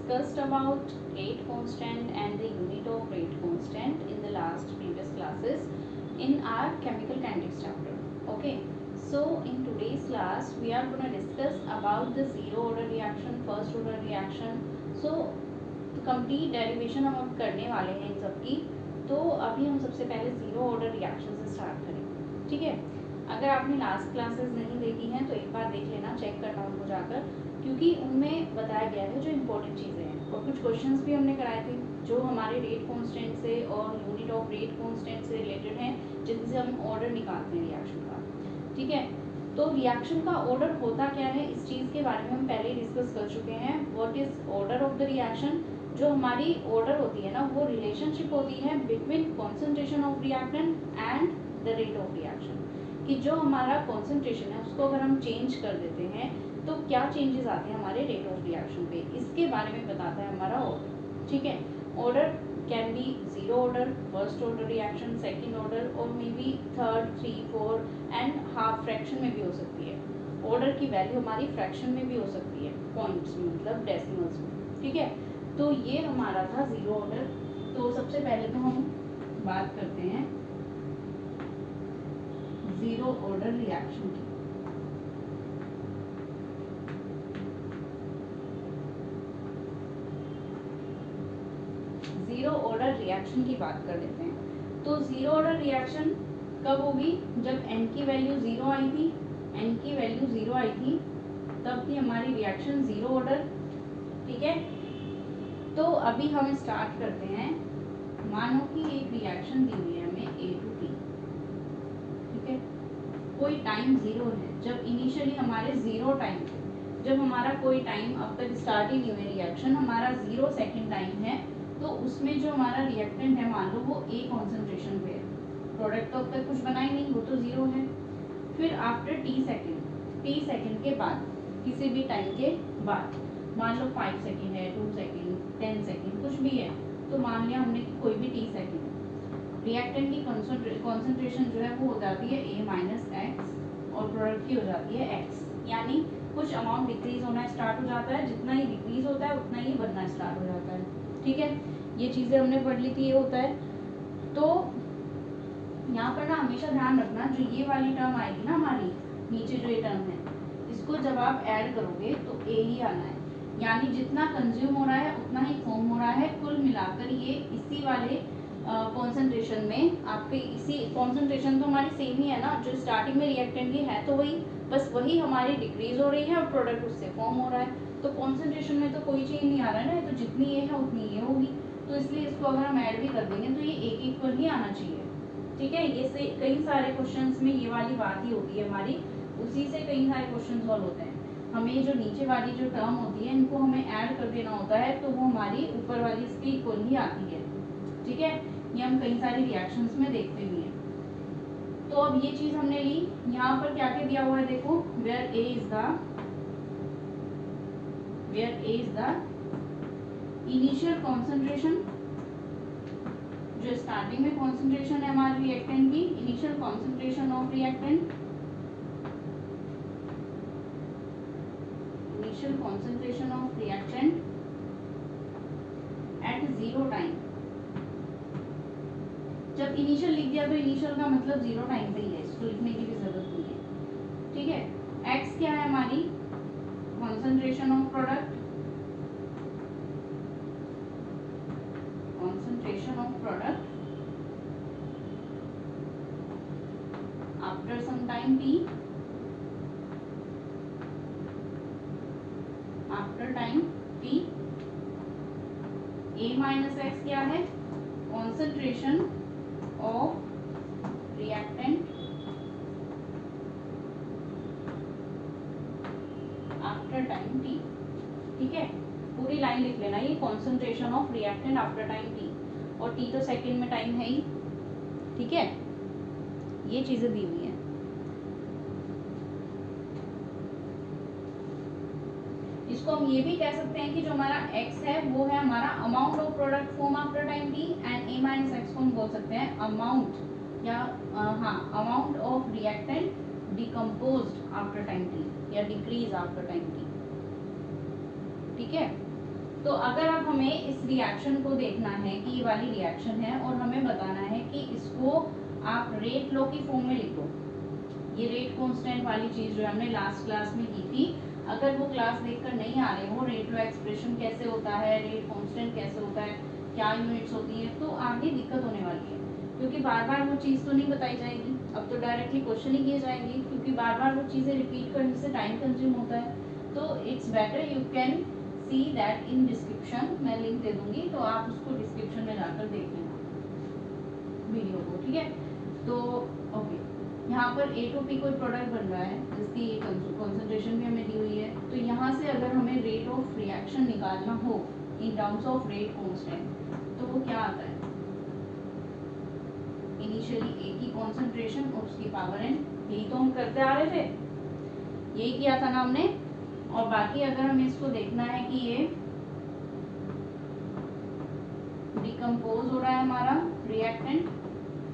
discussed about rate constant and the unit of rate constant in the last previous classes in our chemical kinetics chapter. Okay, so in today's class we are going to discuss about the zero order reaction, first order reaction. So complete derivation हम अब करने वाले हैं इन सब की. तो अभी हम सबसे पहले ज़ीरो ऑर्डर रिएक्शन से स्टार्ट करेंगे. ठीक है, अगर आपने लास्ट क्लासेस नहीं देखी हैं तो एक बार देख लेना, चेक करना उनको जाकर, क्योंकि उनमें बताया गया है जो इम्पोर्टेंट चीज़ें हैं. और कुछ क्वेश्चंस भी हमने कराए थे जो हमारे रेट कांस्टेंट से और यूनिट ऑफ रेट कांस्टेंट से रिलेटेड हैं, जिनसे हम ऑर्डर निकालते हैं रिएक्शन का. ठीक है, तो रिएक्शन का ऑर्डर होता क्या है इस चीज़ के बारे में हम पहले ही डिस्कस कर चुके हैं. What is order of the reaction? जो हमारी ऑर्डर होती है ना, वो रिलेशनशिप होती है between concentration of reactant and the rate of reaction. कि जो हमारा कॉन्सेंट्रेशन है उसको अगर हम चेंज कर देते हैं तो क्या चेंजेस आते हैं हमारे रेट ऑफ रिएक्शन पे, इसके बारे में बताता है हमारा ऑर्डर. ठीक है, order can be zero order, first order reaction, second order और may be third, 3, 4 and half fraction में भी हो सकती है. ऑर्डर की वैल्यू हमारी फ्रैक्शन में भी हो सकती है, पॉइंट्स में मतलब डेसिमल्स में. ठीक है, तो ये हमारा था जीरो ऑर्डर. तो सबसे पहले तो हम बात करते हैं जीरो ऑर्डर रिएक्शन की. जीरो ऑर्डर रिएक्शन की बात कर लेते हैं. तो जीरो ऑर्डर रिएक्शन कब होगी? जब n की वैल्यू जीरो आई थी, n की वैल्यू जीरो आई थी तब थी हमारी रिएक्शन जीरो ऑर्डर. ठीक है, तो अभी हम स्टार्ट करते हैं. मानो कि एक रिएक्शन दी हुई है हमें A to T. ठीक है, कोई टाइम जीरो है. जब इनिशियली हमारे जीरो टाइम थे, जब हमारा कोई टाइम अब तक स्टार्ट ही नहीं हुआ रिएक्शन, हमारा 0 सेकेंड टाइम है, तो उसमें जो हमारा रिएक्टेंट है मान लो वो A कॉन्सेंट्रेशन पे है. प्रोडक्ट तो अब तक कुछ बना ही नहीं, वो तो जीरो है. फिर आफ्टर T सेकेंड के बाद, किसी भी टाइम के बाद, मान लो 5 सेकेंड है, 2 सेकेंड, 10 सेकेंड, कुछ भी है, तो मान लिया हमने कि कोई भी T सेकेंड, रिएक्टेंट की कॉन्सेंट्रेशन जो है वो हो जाती है A माइनस एक्स और प्रोडक्ट की हो जाती है x. यानी कुछ अमाउंट डिक्रीज होना स्टार्ट हो जाता है, जितना ही डिक्रीज होता है उतना ही बढ़ना स्टार्ट हो जाता है. ठीक है, ये चीज़ें हमने पढ़ ली थी, ये होता है. तो यहाँ पर ना हमेशा ध्यान रखना, जो ये वाली टर्म आएगी ना हमारी नीचे, जो ये टर्म है, इसको जब आप ऐड करोगे तो A ही आना है. यानी जितना कंज्यूम हो रहा है उतना ही फॉर्म हो रहा है. कुल मिलाकर ये इसी वाले कॉन्सेंट्रेशन में आपके, इसी कॉन्सेंट्रेशन तो हमारी सेम ही है ना, जो स्टार्टिंग में रिएक्टेंट की है तो वही, बस वही हमारी डिक्रीज हो रही है और प्रोडक्ट उससे फॉर्म हो रहा है. तो कॉन्सेंट्रेशन में तो कोई चेंज नहीं आ रहा है ना, तो जितनी ये है उतनी ये होगी. तो इसलिए इसको अगर हम ऐड भी कर देंगे तो ये एक इक्वल ही आना चाहिए. ठीक है, ये से कई सारे क्वेश्चंस में ये वाली बात ही होती है हमारी, उसी से कई सारे क्वेश्चन सॉल्व होते हैं. हमें जो नीचे वाली जो टर्म होती है इनको हमें ऐड कर देना होता है, तो वो हमारी ऊपर वाली इसके इक्वल ही आती है. ठीक है, ये हम कई सारी रिएक्शंस में देखते भी हैं. तो अब ये चीज हमने ली. यहाँ पर क्या क्या दिया हुआ है देखो, where A is the initial concentration, जो स्टार्टिंग में कॉन्सेंट्रेशन है हमारे रिएक्टेंट की, initial concentration of reactant, initial concentration of reactant at zero time. जब इनिशियल लिख दिया तो इनिशियल का मतलब जीरो टाइम पे ही है, इसको लिखने की भी जरूरत नहीं है. ठीक है, x क्या है हमारी concentration of product, concentration of product after some time t, after time t. A minus X क्या है? Concentration of reactant after time t. ठीक है, पूरी लाइन लिख लेना, ये concentration of reactant after time t, और t तो सेकंड में टाइम है ही. ठीक है, ये चीजें दी हुई हैं. इसको हम ये भी कह सकते हैं कि जो हमारा x है वो है हमारा amount of product form after time t, and A minus x को हम बोल सकते हैं अमाउंट, या हाँ, amount of reactant decomposed after time t या डिक्रीज आफ्टर टाइम t. ठीक है, तो अगर अब हमें इस रिएक्शन को देखना है कि ये वाली रिएक्शन है और हमें बताना है कि इसको आप रेट लॉ की फॉर्म में लिखो। ये रेट कांस्टेंट वाली चीज जो हमने लास्ट क्लास में की थी, अगर वो क्लास देखकर नहीं आ रहे हो, रेट लॉ एक्सप्रेशन कैसे होता है, रेट कांस्टेंट कैसे होता है, क्या यूनिट्स होती है, तो आगे दिक्कत होने वाली है, क्योंकि बार बार वो चीज़ तो नहीं बताई जाएगी। अब तो डायरेक्टली क्वेश्चन ही किए जाएंगे, क्योंकि बार बार वो चीज़ें रिपीट करने से टाइम कंज्यूम होता है। तो it's better you can see that in description, मैं लिंक दे दूंगी, तो आप उसको डिस्क्रिप्शन में जाकर देख लेना वीडियो को, ठीक है। तो ओके, यहाँ पर A2P कोई प्रोडक्ट बन रहा है जिसकी कॉन्सेंट्रेशन भी हमें दी हुई है। तो यहाँ से अगर हमें रेट ऑफ रिएक्शन निकालना हो in terms of rate constant, तो वो क्या आता है, इनिशियली A की कॉन्सेंट्रेशन और उसकी पावर n, यही तो हम करते आ रहे थे, यही किया था ना हमने। और बाकी अगर हमें इसको देखना है कि ये डिकम्पोज हो रहा है हमारा रिएक्टेंट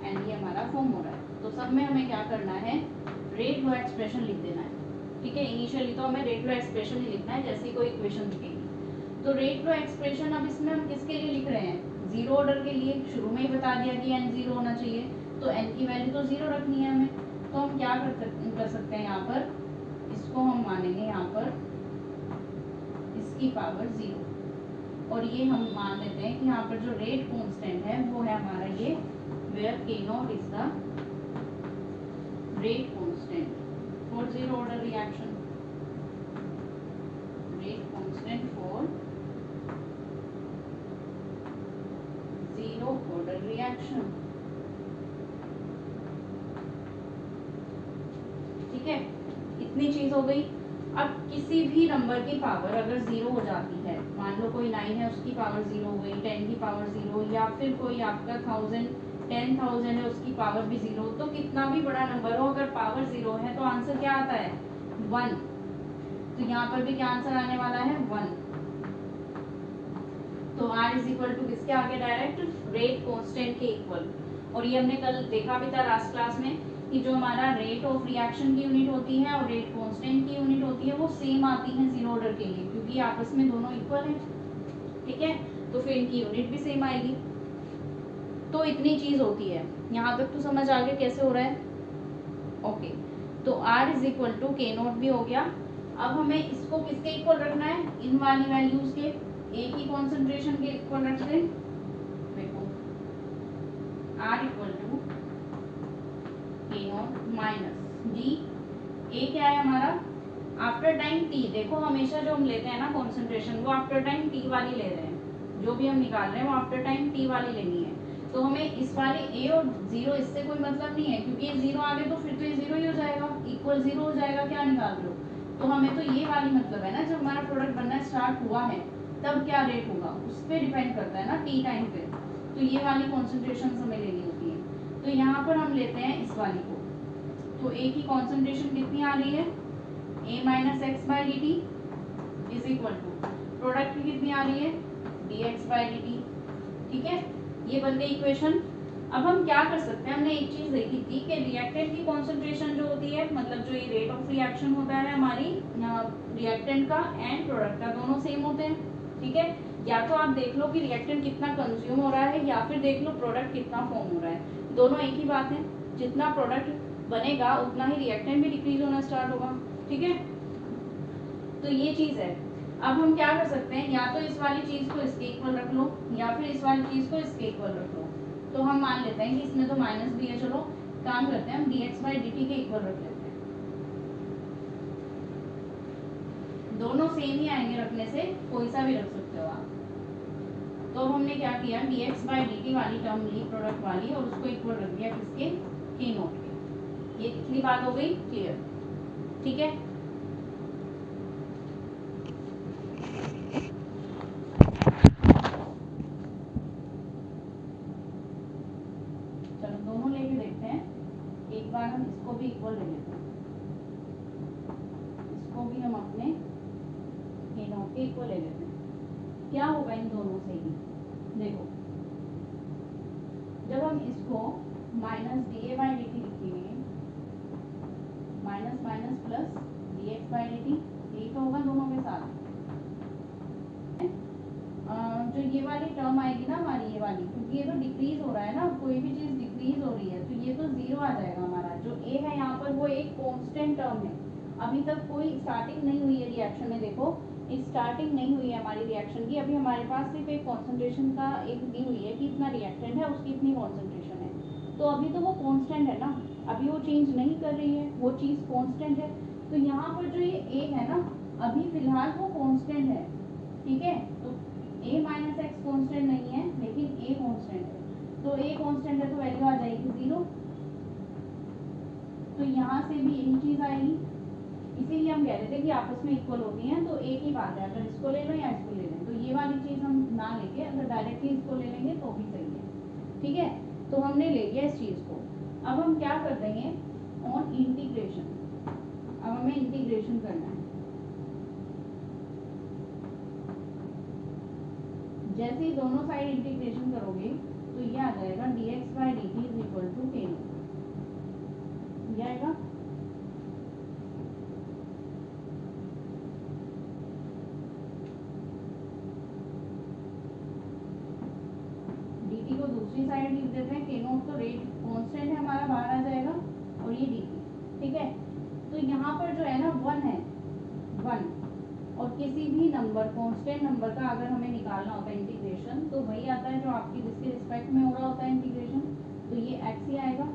एंड ये हमारा फॉर्म हो रहा है, तो सब में हमें क्या करना है, रेट लॉ एक्सप्रेशन लिख देना है, ठीक है। इनिशियली तो हमें रेट लॉ एक्सप्रेशन ही लिखना है, जैसी कोई इक्वेशन दिखेगी। तो रेट लॉ एक्सप्रेशन अब इसमें हम किसके लिए लिख रहे हैं, जीरो ऑर्डर के लिए। शुरू में ही बता दिया कि n जीरो होना चाहिए, तो n की वैल्यू तो जीरो रखनी है हमें। तो हम क्या कर सकते हैं, यहाँ पर इसको हम मानेंगे यहाँ पर इसकी पावर जीरो, और ये हम मान लेते हैं कि यहाँ पर जो रेट कांस्टेंट है वो है हमारा ये, where K0 is the rate constant for zero order reaction, rate constant for zero order reaction, ठीक है। इतनी चीज हो गई। अब किसी भी नंबर की पावर अगर जीरो हो जाती है, मान लो कोई 9 है उसकी पावर जीरो हो गई, 10 की पावर जीरो, या फिर कोई आपका 10,000 है उसकी पावर भी जीरो, तो कितना भी बड़ा नंबर हो अगर पावर जीरो है तो आंसर क्या आता है, 1। तो यहाँ पर भी क्या आंसर आने वाला है, 1। तो R इज इक्वल टू किसके आगे, डायरेक्ट रेट कांस्टेंट के इक्वल। और ये हमने कल देखा भी था लास्ट क्लास में कि जो हमारा रेट ऑफ रिएक्शन की यूनिट होती है और रेट कांस्टेंट की यूनिट होती है वो सेम आती है जीरो ऑर्डर के लिए, क्योंकि आपस में दोनों इक्वल है, ठीक है। तो फिर इनकी यूनिट भी सेम आएगी। तो इतनी चीज होती है, यहाँ तक तो समझ आ गया कैसे हो रहा है, ओके। तो R is equal to K0 भी हो गया। अब हमें इसको किसके इक्वल रखना है, इन वाली वैल्यूज के, A की कॉन्सेंट्रेशन के इक्वल रख दें। देखो R equal to K0 minus D, A क्या है हमारा, आफ्टर टाइम T। देखो हमेशा जो हम लेते हैं ना कॉन्सेंट्रेशन, वो आफ्टर टाइम T वाली ले रहे हैं, जो भी हम निकाल रहे हैं वो आफ्टर टाइम T वाली लेनी है। तो हमें इस वाले A और जीरो इससे कोई मतलब नहीं है, क्योंकि ये जीरो आ गए तो फिर तो ये जीरो ही हो जाएगा, इक्वल जीरो हो जाएगा, क्या निकाल रहे हो। तो हमें तो ये वाली मतलब है ना, जब हमारा प्रोडक्ट बनना स्टार्ट हुआ है तब क्या रेट होगा उस पर डिपेंड करता है ना, T टाइम पे। तो ये वाली कॉन्सेंट्रेशन हमें लेनी होती है। तो यहाँ पर हम लेते हैं इस वाली को। तो A की कॉन्सेंट्रेशन कितनी आ रही है, A minus X by D T is equal to product की कितनी आ रही है, D X by D T, ठीक है। ये बन गई इक्वेशन। अब हम क्या कर सकते हैं, हमने एक चीज देखी थी कि रिएक्टेंट की कॉन्सेंट्रेशन जो होती है, मतलब जो ये रेट ऑफ रिएक्शन होता है हमारी रिएक्टेंट का एंड प्रोडक्ट का, दोनों सेम होते हैं, ठीक है। या तो आप देख लो कि रिएक्टेंट कितना कंज्यूम हो रहा है, या फिर देख लो प्रोडक्ट कितना फॉर्म हो रहा है, दोनों एक ही बात है। जितना प्रोडक्ट बनेगा उतना ही रिएक्टेंट भी डिक्रीज होना स्टार्ट होगा, ठीक है। तो ये चीज है। अब हम क्या कर सकते हैं, या तो इस वाली चीज को इसके इक्वल रख लो, या फिर इस वाली चीज को इसके इक्वल रख लो। तो हम मान लेते हैं कि इसमें तो माइनस भी है, चलो काम करते हैं, हम dx बाई dt के इक्वल रख लेते हैं। दोनों सेम ही आएंगे रखने से, कोई सा भी रख सकते हो आप। तो हमने क्या किया, dx बाई dt वाली टर्म ली प्रोडक्ट वाली, और उसको इक्वल रख दिया किसके, K0 के। ये कितनी बात हो गई, क्लियर, ठीक है। दोनों लेके देखते हैं, एक बार हम इसको भी इक्वल ले लेते हैं, इसको भी हम अपने K0 के इक्वल ले लेते हैं। क्या होगा इन दोनों से ही, देखो जब हम इसको minus D A by D T लिखेंगे, minus minus plus D X by D T, यही तो होगा दोनों के साथ, ये वाली टर्म आएगी ना हमारी, ये वाली, क्योंकि ये तो डिक्रीज हो रहा है ना, कोई भी चीज डिक्रीज हो रही है तो ये तो जीरो आ जाएगा हमारा। जो ए है यहाँ पर वो एक कांस्टेंट टर्म है, अभी तक कोई स्टार्टिंग नहीं हुई है रिएक्शन में, देखो स्टार्टिंग नहीं हुई है हमारी रिएक्शन की, अभी हमारे पास सिर्फ एक कॉन्सेंट्रेशन का एक दी हुई है कि इतना रिएक्टेंट है, उसकी इतनी कॉन्सेंट्रेशन है, तो अभी तो वो कांस्टेंट है ना, अभी वो चेंज नहीं कर रही है, वो चीज़ कांस्टेंट है। तो यहाँ पर जो ये ए है ना, अभी फिलहाल वो कांस्टेंट है, ठीक है, तो a माइनस एक्स कॉन्स्टेंट नहीं है लेकिन a कॉन्स्टेंट है, तो a कॉन्स्टेंट है तो वैल्यू आ जाएगी 0, तो यहाँ से भी यही चीज़ आएगी, इसीलिए हम कह रहे थे कि आपस में इक्वल होती हैं, तो एक ही बात है, अगर इसको ले लो या इसको ले लें, तो ये वाली चीज़ हम ना लेके अगर डायरेक्टली इसको ले लेंगे तो भी सही है, ठीक है। तो हमने ले लिया इस चीज़ को, अब हम क्या कर देंगे ऑन इंटीग्रेशन, अब हमें इंटीग्रेशन करना है। जैसे ही दोनों साइड इंटीग्रेशन करोगे तो ये आ जाएगा dx by D T is equal to K, ये आएगा। dt को दूसरी साइड लिख देते हैं, के नोट तो रेट कांस्टेंट है हमारा, बाहर आ जाएगा, और ये dt, ठीक है। तो यहाँ पर जो है ना 1 है, 1, और किसी भी नंबर कांस्टेंट नंबर का अगर हमें निकालना होता है इंटीग्रेशन, तो वही आता है जो आपकी जिसके रिस्पेक्ट में हो रहा होता है इंटीग्रेशन, तो ये x ही आएगा,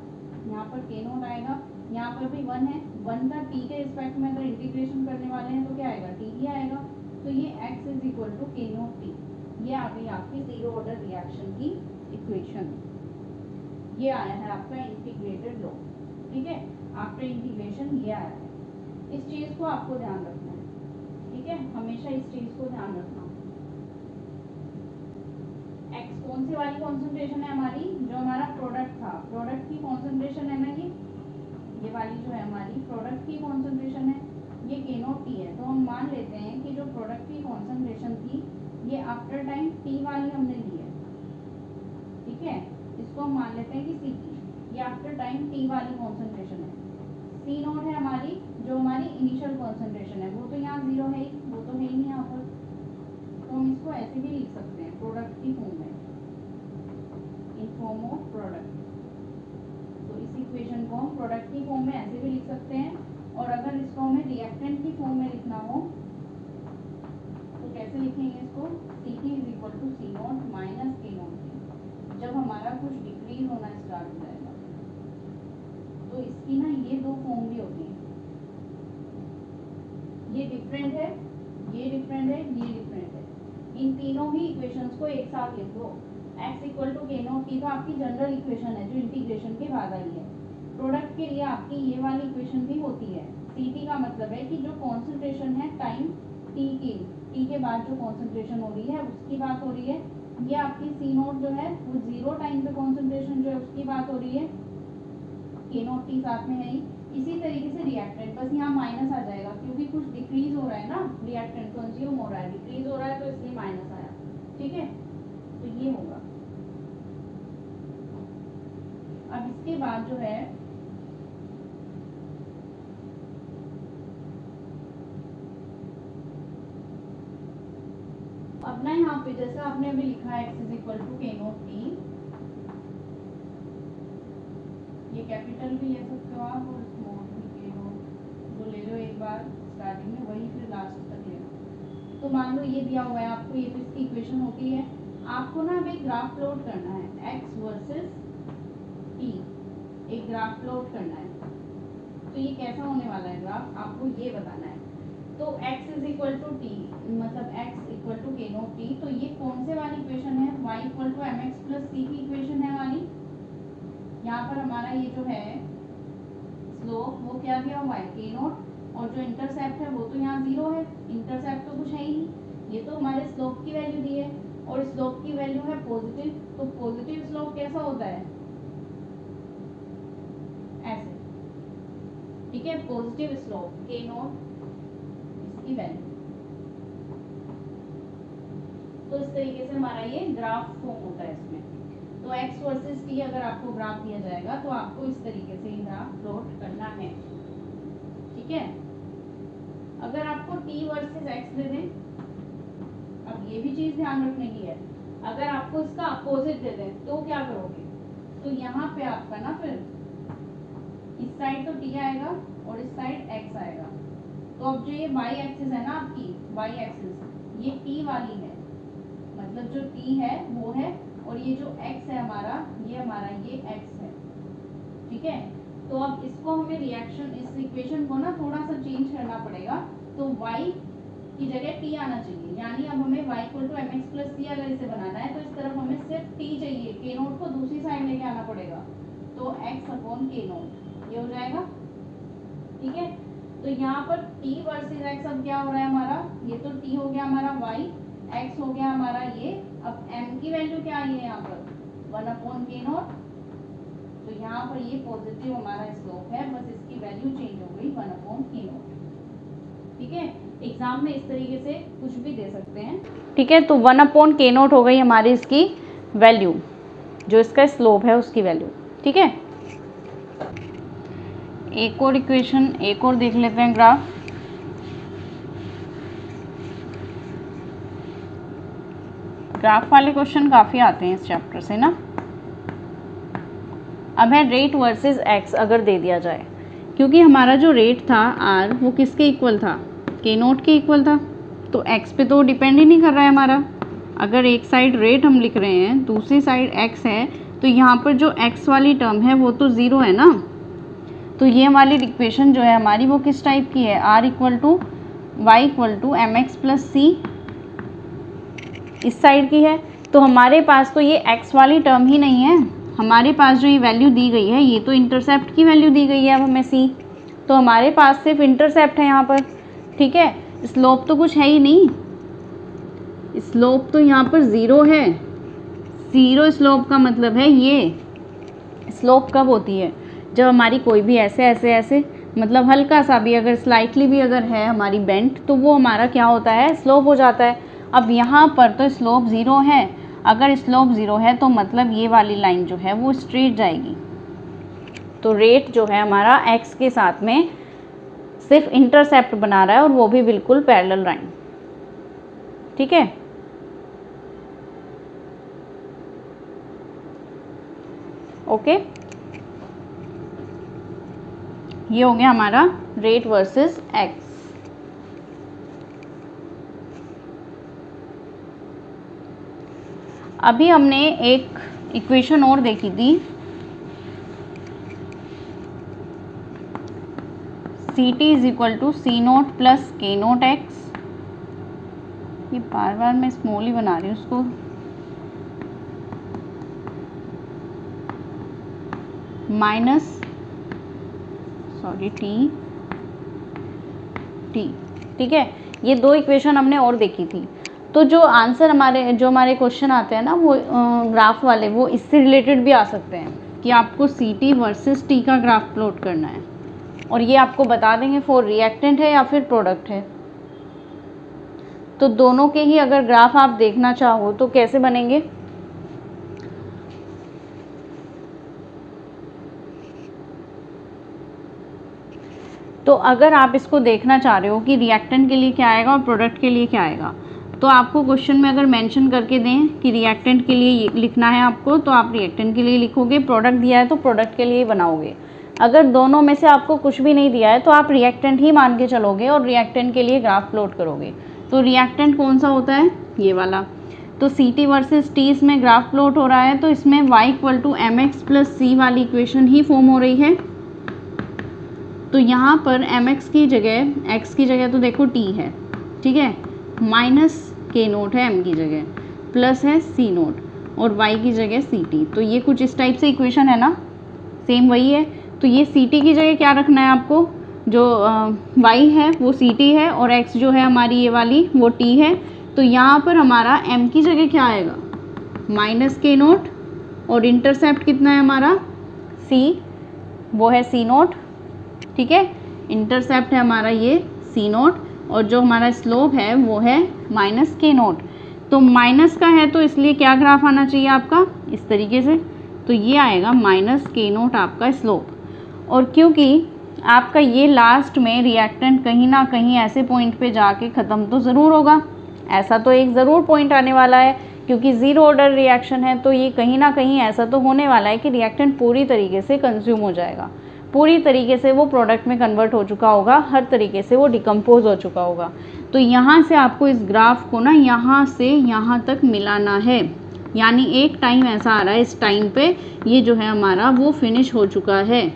यहाँ पर के नोट आएगा, यहाँ पर भी 1 है, 1 का t के रिस्पेक्ट में अगर इंटीग्रेशन करने वाले हैं तो क्या आएगा, t ही आएगा, तो ये x is equal to K note t, ये आ गई आपकी जीरो ऑर्डर रिएक्शन की इक्वेशन, ये आया है आपका इंटीग्रेटेड लॉ, ठीक है, आफ्टर इंटीग्रेशन ये आया है। इस चीज़ को आपको ध्यान रखना है, ठीक है, हमेशा इस चीज को ध्यान रखना। x कौन सी वाली कॉन्सेंट्रेशन है हमारी, जो हमारा प्रोडक्ट था, प्रोडक्ट की कॉन्सेंट्रेशन है ना, ये वाली जो है हमारी प्रोडक्ट की कॉन्सेंट्रेशन है, ये के नोट टी है, तो हम मान लेते हैं कि जो प्रोडक्ट की कॉन्सेंट्रेशन थी ये आफ्टर टाइम टी वाली हमने ली है, ठीक है, इसको हम मान लेते हैं कि सी की, ये आफ्टर टाइम टी वाली कॉन्सेंट्रेशन है। सी नोट है हमारी जो हमारी इनिशियल कॉन्सेंट्रेशन है, वो तो यहाँ 0 है ही, वो तो है ही नहीं यहाँ पर, तो हम इसको ऐसे भी लिख सकते हैं प्रोडक्ट की फॉर्म में, इन फॉर्म ऑफ प्रोडक्ट, तो इस इक्वेशन को हम प्रोडक्ट की फॉर्म में ऐसे भी लिख सकते हैं, और अगर इसको हमें रिएक्टेंट की फॉर्म में लिखना हो तो कैसे लिखेंगे इसको, C T is equal to C naught minus K naught T, जब हमारा कुछ डिक्रीज होना स्टार्ट हो जाएगा तो इसकी ना ये दो फॉर्म भी होती हैं, ये डिफरेंट है, ये डिफरेंट है, ये डिफरेंट है, इन तीनों ही इक्वेशंस को एक साथ लिख दो। x equal to K naught T तो आपकी जनरल इक्वेशन है जो इंटीग्रेशन के बाद आई है, प्रोडक्ट के लिए आपकी ये वाली इक्वेशन भी होती है, सी टी का मतलब है कि जो कॉन्सेंट्रेशन है टाइम टी की, टी के बाद जो कॉन्सेंट्रेशन हो रही है उसकी बात हो रही है, ये आपकी सी नोट जो है वो 0 टाइम पे कॉन्सेंट्रेशन जो है उसकी बात हो रही है, के नोट टी साथ में है ही। इसी तरीके से रिएक्टेंट, बस यहाँ माइनस आ जाएगा क्योंकि कुछ डिक्रीज हो रहा है ना, रिएक्टेंट कंज्यूम हो रहा है, डिक्रीज हो रहा है तो इसलिए माइनस आया, ठीक है, तो ये होगा। अब इसके बाद जो है अपना यहाँ पे जैसा आपने अभी लिखा है x is equal to K naught T, ये कैपिटल भी ले सकते हो आप और स्मॉल भी ले लो, जो ले लो एक बार स्टार्टिंग में वही फिर लास्ट तक ले लो। तो मान लो ये दिया हुआ है आपको, ये तो इसकी इक्वेशन होती है, आपको ना अब एक ग्राफ प्लॉट करना है x वर्सेस t, एक ग्राफ प्लॉट करना है, तो ये कैसा होने वाला है ग्राफ आपको ये बताना है। तो x is equal to T, मतलब x equal to K naught T, तो ये कौन से वाली इक्वेशन है, y equal to M X plus C की इक्वेशन है हमारी। यहाँ पर हमारा ये जो है स्लोप वो क्या दिया हुआ है के नोट, और जो इंटरसेप्ट है वो तो यहाँ 0 है, इंटरसेप्ट तो कुछ है ही नहीं, ये तो हमारे स्लोप की वैल्यू दी है, और स्लोप की वैल्यू है पॉजिटिव, तो पॉजिटिव स्लोप कैसा होता है ऐसे, ठीक है, पॉजिटिव स्लोप के नोट इसकी वैल्यू, तो इस तरीके से हमारा ये ग्राफ फॉर्म होता है इसमें। तो x वर्सेस t अगर आपको ग्राफ दिया जाएगा तो आपको इस तरीके से ग्राफ प्लॉट करना है, ठीक है। अगर आपको t वर्सेस x दे दें, अब ये भी चीज ध्यान रखने की है, अगर आपको इसका अपोजिट दे दें तो क्या करोगे? तो यहाँ पे आपका ना फिर इस साइड तो t आएगा और इस साइड x आएगा। तो अब जो ये y एक्सिस है ना आपकी, y एक्सिस ये t वाली है, मतलब जो t है वो है, और ये जो x है हमारा ये x है, ठीक है। तो अब इसको हमें रिएक्शन, इस इक्वेशन को ना थोड़ा सा चेंज करना पड़ेगा। तो y की जगह t आना चाहिए, यानी अब हमें y equal to mx plus c अगर इसे बनाना है तो इस तरफ हमें सिर्फ t चाहिए, k नोट को दूसरी साइड लेके आना पड़ेगा। तो x अपॉन k नोट ये हो जाएगा, ठीक है। तो यहाँ पर t वर्सेस x अब क्या हो रहा है हमारा, ये तो t हो गया हमारा y, x हो गया हमारा ये। अब m की वैल्यू क्या आई है यहाँ पर 1 अपॉन k नोट। तो यहाँ पर ये पॉजिटिव हमारा स्लोप है, बस इसकी वैल्यू चेंज हो गई 1 अपॉन k नोट, ठीक है। एग्जाम में इस तरीके से कुछ भी दे सकते हैं, ठीक है। तो 1 अपॉन k नोट हो गई हमारी इसकी वैल्यू, जो इसका स्लोप है उसकी वैल्यू, ठीक है। एक और इक्वेशन, एक और देख लेते हैं ग्राफ। ग्राफ वाले क्वेश्चन काफ़ी आते हैं इस चैप्टर से ना। अब है रेट वर्सेस एक्स अगर दे दिया जाए, क्योंकि हमारा जो रेट था आर वो किसके इक्वल था, के नोट के इक्वल था। तो एक्स पे तो डिपेंड ही नहीं कर रहा है हमारा। अगर एक साइड रेट हम लिख रहे हैं, दूसरी साइड एक्स है, तो यहाँ पर जो एक्स वाली टर्म है वो तो ज़ीरो है ना। तो ये हमारी इक्वेशन जो है हमारी वो किस टाइप की है, R equal to Y equal to M X plus C इस साइड की है। तो हमारे पास तो ये एक्स वाली टर्म ही नहीं है, हमारे पास जो ये वैल्यू दी गई है ये तो इंटरसेप्ट की वैल्यू दी गई है अब हमें सी। तो हमारे पास सिर्फ इंटरसेप्ट है यहाँ पर, ठीक है। स्लोप तो कुछ है ही नहीं, स्लोप तो यहाँ पर ज़ीरो है। ज़ीरो स्लोप का मतलब है ये स्लोप कब होती है, जब हमारी कोई भी ऐसे मतलब हल्का सा भी अगर स्लाइटली भी अगर है हमारी बेंट, तो वो हमारा क्या होता है, स्लोप हो जाता है। अब यहाँ पर तो स्लोप ज़ीरो है, अगर स्लोप ज़ीरो है तो मतलब ये वाली लाइन जो है वो स्ट्रेट जाएगी। तो रेट जो है हमारा एक्स के साथ में सिर्फ इंटरसेप्ट बना रहा है, और वो भी बिल्कुल पैरेलल लाइन, ठीक है। ओके, ये हो गया हमारा रेट वर्सेस एक्स। अभी हमने एक इक्वेशन और देखी थी, C T is equal to C naught plus K naught X. ये बार बार मैं स्मॉल ही बना रही हूँ उसको, माइनस टी, ठीक है। ये दो इक्वेशन हमने और देखी थी। तो जो आंसर हमारे क्वेश्चन आते हैं ना वो ग्राफ वाले, वो इससे रिलेटेड भी आ सकते हैं कि आपको सी टी वर्सेस टी का ग्राफ प्लॉट करना है, और ये आपको बता देंगे फॉर रिएक्टेंट है या फिर प्रोडक्ट है। तो दोनों के ही अगर ग्राफ आप देखना चाहो तो कैसे बनेंगे, तो अगर आप इसको देखना चाह रहे हो कि रिएक्टेंट के लिए क्या आएगा और प्रोडक्ट के लिए क्या आएगा, तो आपको क्वेश्चन में अगर मेंशन करके दें कि रिएक्टेंट के लिए लिखना है आपको, तो आप रिएक्टेंट के लिए लिखोगे, प्रोडक्ट दिया है तो प्रोडक्ट के लिए ही बनाओगे। अगर दोनों में से आपको कुछ भी नहीं दिया है तो आप रिएक्टेंट ही मान के चलोगे और रिएक्टेंट के लिए ग्राफ प्लॉट करोगे। तो रिएक्टेंट कौन सा होता है, ये वाला। तो सी टी वर्सेस टी इसमें ग्राफ प्लॉट हो रहा है, तो इसमें Y equal to M X plus C वाली इक्वेशन ही फॉर्म हो रही है। तो यहाँ पर एम एक्स की जगह, एक्स की जगह तो देखो टी है, ठीक है, माइनस के नोट है एम की जगह, प्लस है सी नोट, और वाई की जगह सी टी। तो ये कुछ इस टाइप से इक्वेशन है ना, सेम वही है। तो ये सी टी की जगह क्या रखना है आपको, जो वाई है वो सी टी है, और एक्स जो है हमारी ये वाली वो टी है। तो यहाँ पर हमारा एम की जगह क्या आएगा, माइनस के नोट, और इंटरसेप्ट कितना है हमारा सी, वो है सी नोट, ठीक है। इंटरसेप्ट है हमारा ये सी नोट, और जो हमारा स्लोप है वो है माइनस के नोट। तो माइनस का है तो इसलिए क्या ग्राफ आना चाहिए आपका, इस तरीके से। तो ये आएगा माइनस के नोट आपका स्लोप। और क्योंकि आपका ये लास्ट में रिएक्टेंट कहीं ना कहीं ऐसे पॉइंट पे जाके ख़त्म तो ज़रूर होगा, ऐसा तो एक ज़रूर पॉइंट आने वाला है क्योंकि ज़ीरो ऑर्डर रिएक्शन है तो ये कहीं ना कहीं ऐसा तो होने वाला है कि रिएक्टेंट पूरी तरीके से कंज्यूम हो जाएगा, पूरी तरीके से वो प्रोडक्ट में कन्वर्ट हो चुका होगा, हर तरीके से वो डिकम्पोज हो चुका होगा। तो यहाँ से आपको इस ग्राफ को ना यहाँ से यहाँ तक मिलाना है, यानी एक टाइम ऐसा आ रहा है इस टाइम पे ये जो है हमारा वो फिनिश हो चुका है,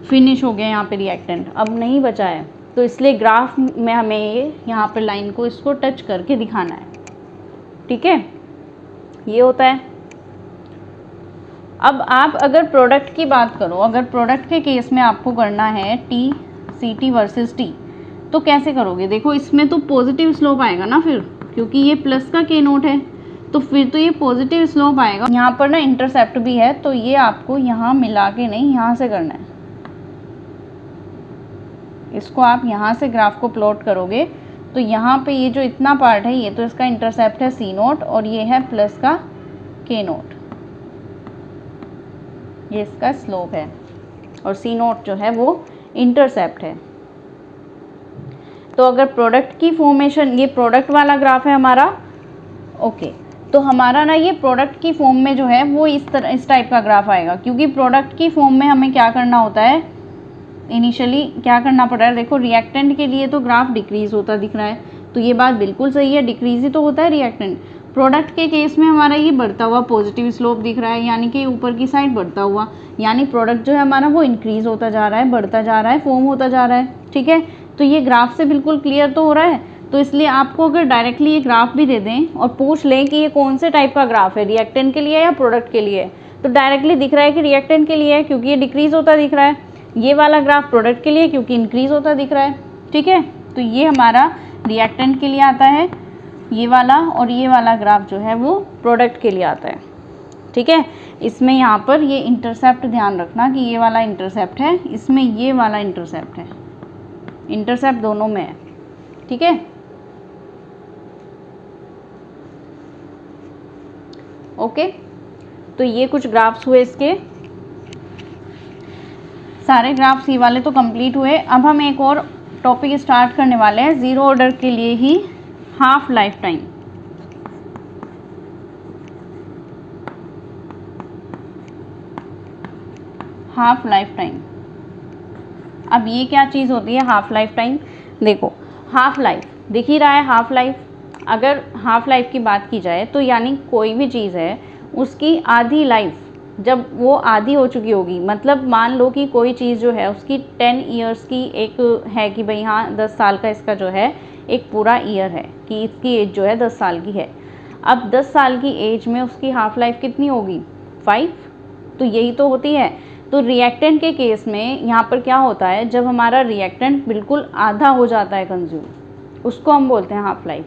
फिनिश हो गया यहाँ पे रिएक्टेंट, अब नहीं बचा है। तो इसलिए ग्राफ में हमें ये यहाँ पर लाइन को इसको टच करके दिखाना है, ठीक है, ये होता है। अब आप अगर प्रोडक्ट की बात करो, अगर प्रोडक्ट के केस में आपको करना है T C T versus T, तो कैसे करोगे? देखो इसमें तो पॉजिटिव स्लोप आएगा ना फिर, क्योंकि ये प्लस का के नोट है तो फिर तो ये पॉजिटिव स्लोप आएगा। यहाँ पर ना इंटरसेप्ट भी है तो ये आपको यहाँ मिला के नहीं, यहाँ से करना है। इसको आप यहाँ से ग्राफ को प्लॉट करोगे तो यहाँ पे ये जो इतना पार्ट है ये तो इसका इंटरसेप्ट है सी नोट और ये है प्लस का के नोट, ये इसका स्लोप है और सी नोट जो है वो इंटरसेप्ट है। तो अगर प्रोडक्ट की फॉर्मेशन, ये प्रोडक्ट वाला ग्राफ है हमारा, ओके, तो हमारा ना ये प्रोडक्ट की फॉर्म में जो है वो इस टाइप का ग्राफ आएगा, क्योंकि प्रोडक्ट की फॉर्म में हमें क्या करना होता है, इनिशियली क्या करना पड़ रहा है। देखो रिएक्टेंट के लिए तो ग्राफ डिक्रीज होता दिख रहा है, तो ये बात बिल्कुल सही है, डिक्रीज ही तो होता है रिएक्टेंट। प्रोडक्ट के केस में हमारा ये बढ़ता हुआ पॉजिटिव स्लोप दिख रहा है, यानी कि ऊपर की साइड बढ़ता हुआ, यानी प्रोडक्ट जो है हमारा वो इंक्रीज होता जा रहा है, बढ़ता जा रहा है, फॉर्म होता जा रहा है, ठीक है। तो ये ग्राफ से बिल्कुल क्लियर तो हो रहा है। तो इसलिए आपको अगर डायरेक्टली ये ग्राफ भी दे दें और पूछ लें कि ये कौन से टाइप का ग्राफ है, रिएक्टेंट के लिए या प्रोडक्ट के लिए, तो डायरेक्टली दिख रहा है कि रिएक्टेंट के लिए है, क्योंकि ये डिक्रीज होता दिख रहा है। ये वाला ग्राफ प्रोडक्ट के लिए, क्योंकि इंक्रीज होता दिख रहा है, ठीक है। तो ये हमारा रिएक्टेंट के लिए आता है ये वाला, और ये वाला ग्राफ जो है वो प्रोडक्ट के लिए आता है, ठीक है। इसमें यहाँ पर ये इंटरसेप्ट ध्यान रखना कि ये वाला इंटरसेप्ट है, इसमें ये वाला इंटरसेप्ट है, इंटरसेप्ट दोनों में है, ठीक है। ओके, तो ये कुछ ग्राफ्स हुए इसके, सारे ग्राफ्स ये वाले तो कंप्लीट हुए। अब हम एक और टॉपिक स्टार्ट करने वाले हैं ज़ीरो ऑर्डर के लिए ही, half life time. Half life time, अब ये क्या चीज़ होती है हाफ लाइफ टाइम? देखो हाफ लाइफ दिख ही रहा है, हाफ लाइफ, अगर हाफ लाइफ की बात की जाए तो यानी कोई भी चीज़ है उसकी आधी लाइफ जब वो आधी हो चुकी होगी, मतलब मान लो कि कोई चीज़ जो है उसकी 10 ईयर्स की एक है कि भाई हाँ 10 साल का इसका जो है एक पूरा ईयर है कि इसकी एज जो है 10 साल की है। अब 10 साल की एज में उसकी हाफ लाइफ कितनी होगी? 5, तो यही तो होती है। तो रिएक्टेंट के केस में यहाँ पर क्या होता है, जब हमारा रिएक्टेंट बिल्कुल आधा हो जाता है कंज्यूम, उसको हम बोलते हैं हाफ लाइफ,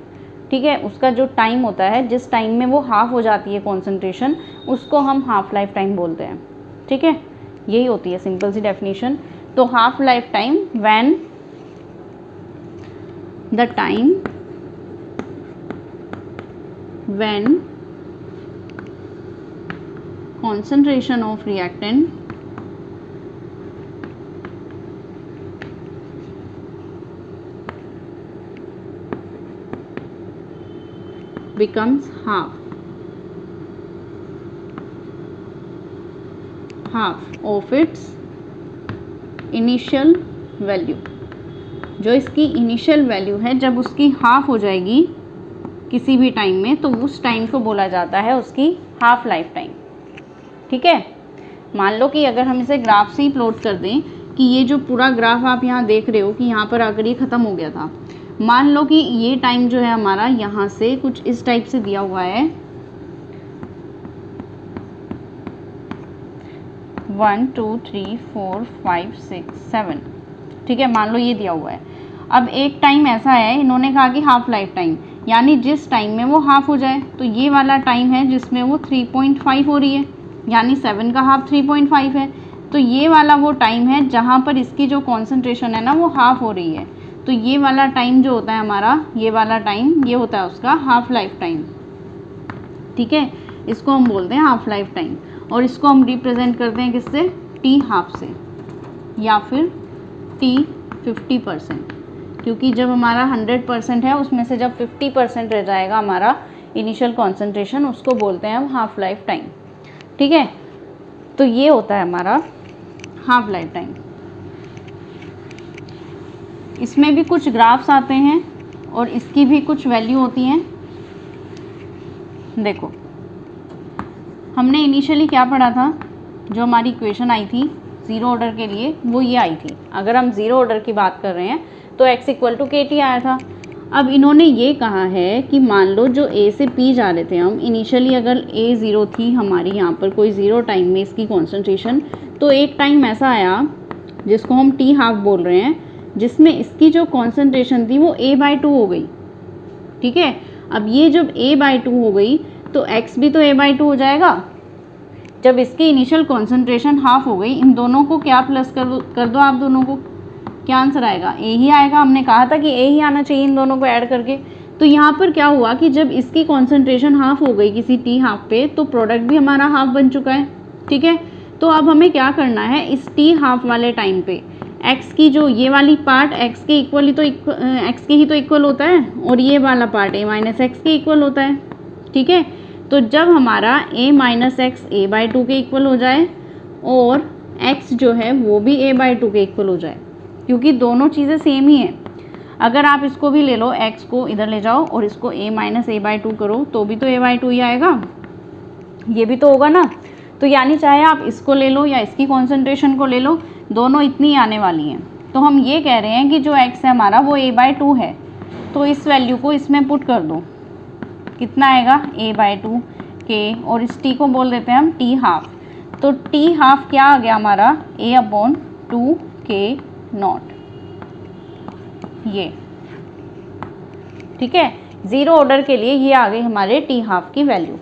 ठीक है। उसका जो टाइम होता है, जिस टाइम में वो हाफ हो जाती है कॉन्सेंट्रेशन, उसको हम हाफ लाइफ टाइम बोलते हैं, ठीक है। यही होती है सिंपल सी डेफिनेशन। तो half life time when the time when concentration of reactant becomes half of its initial value। जो इसकी इनिशियल वैल्यू है जब उसकी हाफ हो जाएगी किसी भी टाइम में, तो उस टाइम को बोला जाता है उसकी हाफ लाइफ टाइम, ठीक है। मान लो कि अगर हम इसे ग्राफ से ही प्लॉट कर दें कि ये जो पूरा ग्राफ आप यहाँ देख रहे हो कि यहाँ पर आकर ये ख़त्म हो गया था, मान लो कि ये टाइम जो है हमारा यहाँ से कुछ इस टाइप से दिया हुआ है 1 2 3 4 5 6 7, ठीक है, मान लो ये दिया हुआ है। अब एक टाइम ऐसा है, इन्होंने कहा कि हाफ लाइफ टाइम, यानी जिस टाइम में वो हाफ हो जाए, तो ये वाला टाइम है जिसमें वो 3.5 हो रही है, यानी 7 का हाफ 3.5 है। तो ये वाला वो टाइम है जहाँ पर इसकी जो कॉन्सेंट्रेशन है ना वो हाफ हो रही है। तो ये वाला टाइम जो होता है हमारा, ये वाला टाइम, ये होता है उसका हाफ लाइफ टाइम, ठीक है। इसको हम बोलते हैं हाफ लाइफ टाइम, और इसको हम रिप्रेजेंट करते हैं किससे? टी हाफ से, या फिर टी 50%, क्योंकि जब हमारा 100% है उसमें से जब 50% रह जाएगा हमारा इनिशियल कॉन्सेंट्रेशन, उसको बोलते हैं हम हाफ लाइफ टाइम। ठीक है, तो ये होता है हमारा हाफ लाइफ टाइम। इसमें भी कुछ ग्राफ्स आते हैं और इसकी भी कुछ वैल्यू होती हैं। देखो हमने इनिशियली क्या पढ़ा था, जो हमारी इक्वेशन आई थी ज़ीरो ऑर्डर के लिए वो ये आई थी। अगर हम ज़ीरो ऑर्डर की बात कर रहे हैं तो x इक्वल टू KT आया था। अब इन्होंने ये कहा है कि मान लो जो A से P जा रहे थे हम इनिशियली, अगर A ज़ीरो थी हमारी यहाँ पर कोई ज़ीरो टाइम में इसकी कॉन्सेंट्रेशन, तो एक टाइम ऐसा आया जिसको हम T हाफ बोल रहे हैं, जिसमें इसकी जो कॉन्सेंट्रेशन थी वो A/2 हो गई। ठीक है, अब ये जब A/2 हो गई तो x भी तो A/2 हो जाएगा। जब इसकी इनिशियल कॉन्सेंट्रेशन हाफ हो गई, इन दोनों को क्या प्लस कर दो आप दोनों को, क्या आंसर आएगा, A ही आएगा। हमने कहा था कि A ही आना चाहिए इन दोनों को ऐड करके। तो यहाँ पर क्या हुआ कि जब इसकी कॉन्सेंट्रेशन हाफ हो गई किसी T हाफ पे, तो प्रोडक्ट भी हमारा हाफ बन चुका है। ठीक है, तो अब हमें क्या करना है, इस T हाफ वाले टाइम पे x की जो ये वाली पार्ट x के इक्वल ही तो x के ही तो इक्वल होता है, और ये वाला पार्ट a माइनस एक्स के इक्वल होता है। ठीक है, तो जब हमारा a माइनस एक्स A/2 के इक्वल हो जाए और x जो है वो भी A/2 के इक्वल हो जाए, क्योंकि दोनों चीज़ें सेम ही हैं। अगर आप इसको भी ले लो, x को इधर ले जाओ और इसको a माइनस A/2 करो तो भी तो A/2 ही आएगा, ये भी तो होगा ना। तो यानी चाहे आप इसको ले लो या इसकी कॉन्सेंट्रेशन को ले लो, दोनों इतनी आने वाली हैं। तो हम ये कह रहे हैं कि जो x है हमारा वो A/2 है, तो इस वैल्यू को इसमें पुट कर दो, कितना आएगा A/2 के, और इस t को बोल देते हैं हम T हाफ। तो T हाफ क्या आ गया हमारा, A/2 K0, ये। ठीक है, ज़ीरो ऑर्डर के लिए ये आ गई हमारे T हाफ की वैल्यू।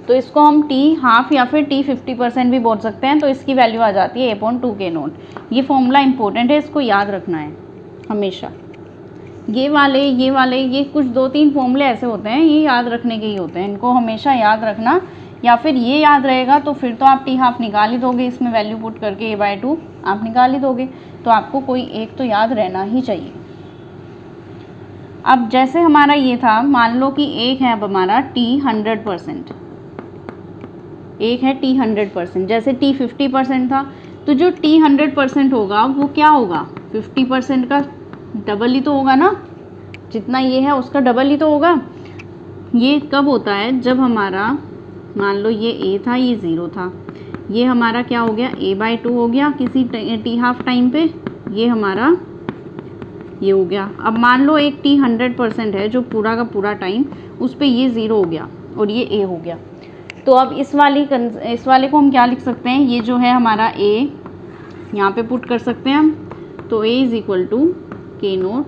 तो इसको हम T हाफ या फिर T 50% भी बोल सकते हैं। तो इसकी वैल्यू आ जाती है A/2 K0। ये फॉर्मूला इंपॉर्टेंट है, इसको याद रखना है हमेशा। ये वाले कुछ 2-3 फॉर्मूले ऐसे होते हैं, ये याद रखने के ही होते हैं, इनको हमेशा याद रखना। या फिर ये याद रहेगा तो फिर तो आप T हाफ निकाल ही दोगे, इसमें वैल्यू पुट करके A/2 आप निकाल ही दोगे। तो आपको कोई एक तो याद रहना ही चाहिए। अब जैसे हमारा ये था, मान लो कि एक है अब हमारा T 100%, एक है T 100%, जैसे T 50% था, तो जो T 100% होगा वो क्या होगा, 50% का डबल ही तो होगा ना, जितना ये है उसका डबल ही तो होगा। ये कब होता है, जब हमारा मान लो ये A था, ये 0 था, ये हमारा क्या हो गया, A/2 हो गया किसी T हाफ टाइम पे, ये हमारा ये हो गया। अब मान लो एक T 100% है जो पूरा का पूरा टाइम, उस पर ये 0 हो गया और ये A हो गया। तो अब इस वाले को हम क्या लिख सकते हैं, ये जो है हमारा A यहाँ पे पुट कर सकते हैं हम। तो A is equal to K0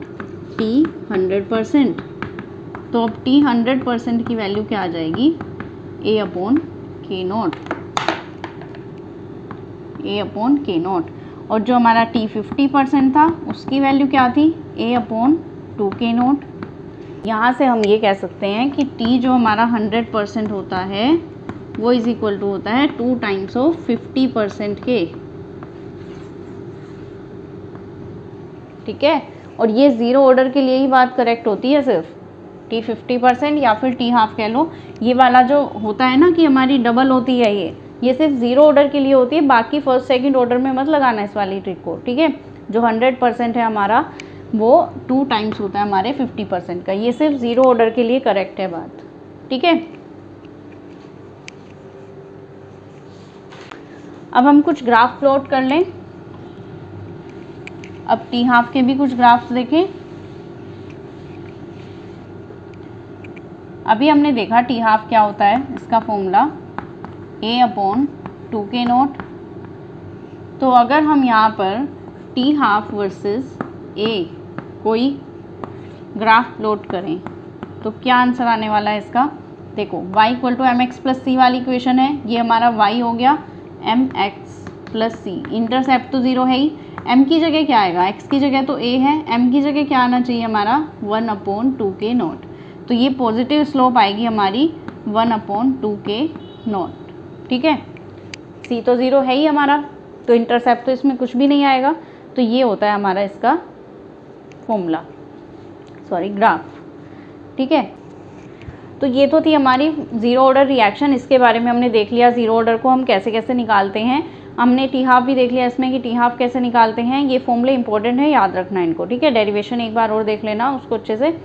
T 100%। तो अब T 100% की वैल्यू क्या आ जाएगी, A/K0। और जो हमारा T 50% था उसकी वैल्यू क्या थी, A/2 K0। यहाँ से हम ये कह सकते हैं कि T जो हमारा 100% होता है वो इज़ इक्वल टू होता है 2 टाइम्स ऑफ 50% के। ठीक है, और ये ज़ीरो ऑर्डर के लिए ही बात करेक्ट होती है, सिर्फ T 50% या फिर T हाफ कह लो। ये वाला जो होता है ना कि हमारी डबल होती है, ये सिर्फ ज़ीरो ऑर्डर के लिए होती है, बाकी फर्स्ट सेकंड ऑर्डर में मत लगाना इस वाली ट्रिक को। ठीक है, जो 100% है हमारा वो 2 टाइम्स होता है हमारे 50% का, ये सिर्फ ज़ीरो ऑर्डर के लिए करेक्ट है बात। ठीक है, अब हम कुछ ग्राफ प्लॉट कर लें। अब T हाफ के भी कुछ ग्राफ्स देखें। अभी हमने देखा T हाफ क्या होता है, इसका फॉर्मूला A/2 K0। तो अगर हम यहाँ पर T हाफ वर्सेस A कोई ग्राफ प्लॉट करें तो क्या आंसर आने वाला है इसका, देखो y equal to mx plus C वाली इक्वेशन है, ये हमारा y हो गया mx प्लस सी, इंटरसेप्ट तो 0 है ही, m की जगह क्या आएगा, x की जगह तो a है, m की जगह क्या आना चाहिए हमारा 1/2 K0। तो ये पॉजिटिव स्लोप आएगी हमारी 1/2 K0। ठीक है, सी तो 0 है ही हमारा, तो इंटरसेप्ट तो इसमें कुछ भी नहीं आएगा। तो ये होता है हमारा इसका फॉर्मूला, सॉरी ग्राफ। ठीक है, तो ये तो थी हमारी ज़ीरो ऑर्डर रिएक्शन, इसके बारे में हमने देख लिया ज़ीरो ऑर्डर को हम कैसे कैसे निकालते हैं। हमने टी हाफ भी देख लिया इसमें कि टी हाफ कैसे निकालते हैं। ये फॉर्मूले इंपॉर्टेंट है, याद रखना इनको। ठीक है, डेरिवेशन एक बार और देख लेना उसको अच्छे से।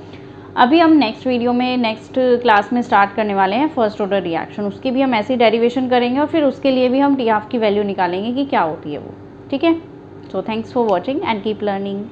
अभी हम नेक्स्ट वीडियो में नेक्स्ट क्लास में स्टार्ट करने वाले हैं फर्स्ट ऑर्डर रिएक्शन, उसकी भी हम ऐसी डेरिवेशन करेंगे और फिर उसके लिए भी हम टी हाफ की वैल्यू निकालेंगे कि क्या होती है वो। ठीक है, so thanks for watching and keep learning.